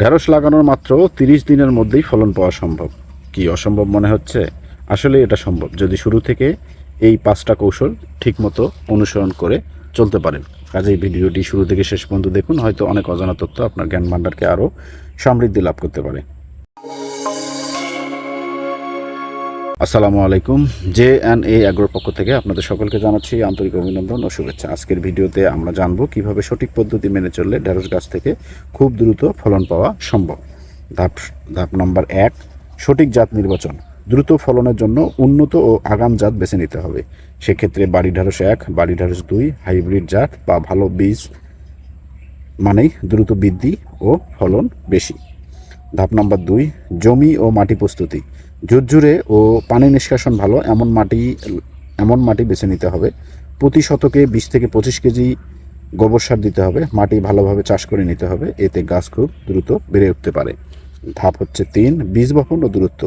ঢেঁড়স লাগানোর মাত্র 30 দিনের মধ্যেই ফলন পাওয়া সম্ভব। কি অসম্ভব মনে হচ্ছে? আসলে এটা সম্ভব যদি শুরু থেকে এই 5টা কৌশল ঠিকমতো অনুসরণ করে চলতে পারেন। কাজেই ভিডিওটি শুরু থেকে শেষ পর্যন্ত দেখুন, হয়তো অনেক অজানা তথ্য আপনার জ্ঞান ভাণ্ডারকে আরও সমৃদ্ধি লাভ করতে পারে। আসসালামু আলাইকুম। JNA অ্যাগ্রোর পক্ষ থেকে আপনাদের সকলকে জানাচ্ছি আন্তরিক অভিনন্দন ও শুভেচ্ছা। আজকের ভিডিওতে আমরা জানব কিভাবে সঠিক পদ্ধতি মেনে চললে ঢেঁড়স গাছ থেকে খুব দ্রুত ফলন পাওয়া সম্ভব। ধাপ নাম্বার 1, সঠিক জাত নির্বাচন। দ্রুত ফলনের জন্য উন্নত ও আগাম জাত বেছে নিতে হবে। সেক্ষেত্রে বাড়ি ঢেঁড়স 1, বাড়ি ঢেঁড়স 2, হাইব্রিড জাত বা ভালো বীজ মানেই দ্রুত বৃদ্ধি ও ফলন বেশি। ধাপ নাম্বার 2, জমি ও মাটি প্রস্তুতি। ঝুরঝুরে ও পানি নিষ্কাশন ভালো এমন মাটি বেছে নিতে হবে। প্রতি শতকে 20 থেকে 25 কেজি গোবর সার দিতে হবে। মাটি ভালোভাবে চাষ করে নিতে হবে, এতে গাছ খুব দ্রুত বেড়ে উঠতে পারে। ধাপ হচ্ছে 3, বীজ বপন ও দূরত্ব।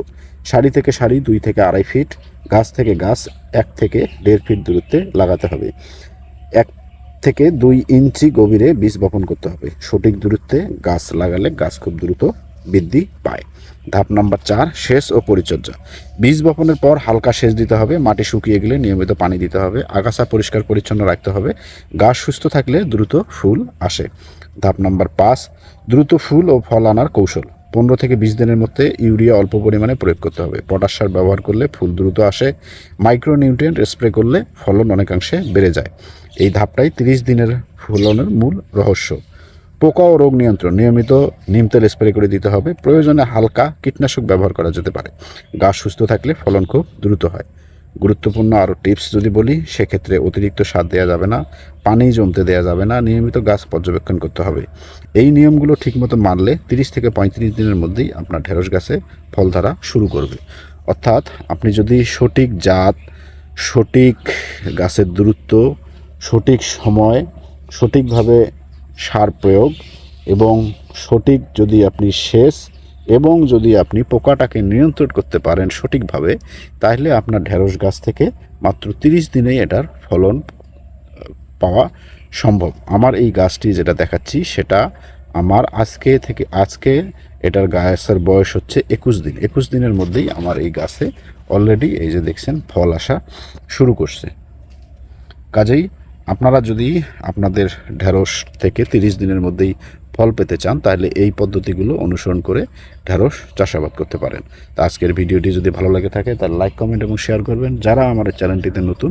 সারি থেকে সারি 2 থেকে 2.5 ফিট, গাছ থেকে গাছ 1 থেকে 1.5 ফিট দূরত্বে লাগাতে হবে। 1 থেকে 2 ইঞ্চি গভীরে বীজ বপন করতে হবে। সঠিক দূরত্বে গাছ লাগালে গাছ খুব দ্রুত বৃদ্ধি পায়। ধাপ নাম্বার 4, সেচ ও পরিচর্যা। বীজ বপনের পর হালকা সেচ দিতে হবে। মাটি শুকিয়ে গেলে নিয়মিত পানি দিতে হবে। আগাছা পরিষ্কার পরিচ্ছন্ন রাখতে হবে। গাছ সুস্থ থাকলে দ্রুত ফুল আসে। ধাপ নাম্বার 5, দ্রুত ফুল ও ফল আনার কৌশল। 15 থেকে 20 দিনের মধ্যে ইউরিয়া অল্প পরিমাণে প্রয়োগ করতে হবে। পটাশ সার ব্যবহার করলে ফুল দ্রুত আসে। মাইক্রোনিউট্রিয়েন্ট স্প্রে করলে ফলন অনেকাংশে বেড়ে যায়। এই ধাপটাই 30 দিনের ফলনের মূল রহস্য। পোকা ও রোগ নিয়ন্ত্রণ। নিয়মিত নিম তেল স্প্রে করে দিতে হবে। প্রয়োজনে হালকা কীটনাশক ব্যবহার করা যেতে পারে। গাছ সুস্থ থাকলে ফলন খুব দ্রুত হয়। গুরুত্বপূর্ণ আরও টিপস যদি বলি, সেক্ষেত্রে অতিরিক্ত সার দেওয়া যাবে না, পানি জমতে দেওয়া যাবে না, নিয়মিত গাছ পর্যবেক্ষণ করতে হবে। এই নিয়মগুলো ঠিকমতো মানলে 30 থেকে 35 দিনের মধ্যেই আপনার ঢেঁড়স গাছে ফল ধরা শুরু করবে। অর্থাৎ আপনি যদি সঠিক জাত, সঠিক গাছের দূরত্ব, সঠিক সময়, সঠিকভাবে সার প্রয়োগ এবং সঠিক যদি আপনি সেচ এবং যদি আপনি পোকাটাকে নিয়ন্ত্রণ করতে পারেন সঠিকভাবে, তাহলে আপনার ঢেঁড়স গাছ থেকে মাত্র 30 দিনেই এটার ফলন পাওয়া সম্ভব। আমার এই গাছটি যেটা দেখাচ্ছি সেটা আমার আজকে এটার গাছের বয়স হচ্ছে 21 দিন। 21 দিনের মধ্যেই আমার এই গাছে অলরেডি এই যে দেখছেন ফল আসা শুরু করছে। কাজেই আপনারা যদি আপনাদের ঢেঁড়স থেকে 30 দিনের মধ্যেই ফল পেতে চান, তাহলে এই পদ্ধতিগুলো অনুসরণ করে ঢেঁড়স চাষাবাদ করতে পারেন। তা আজকের ভিডিওটি যদি ভালো লাগে থাকে তাহলে লাইক, কমেন্ট এবং শেয়ার করবেন। যারা আমার চ্যানেলটিতে নতুন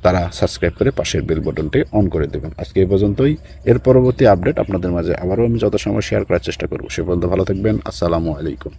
তারা সাবস্ক্রাইব করে পাশের বেল বাটনটি অন করে দেবেন। আজকে এই পর্যন্তই। এর পরবর্তী আপডেট আপনাদের মাঝে আবারও আমি যত সময় শেয়ার করার চেষ্টা করব। সে পর্যন্ত ভালো থাকবেন। আসসালামু আলাইকুম।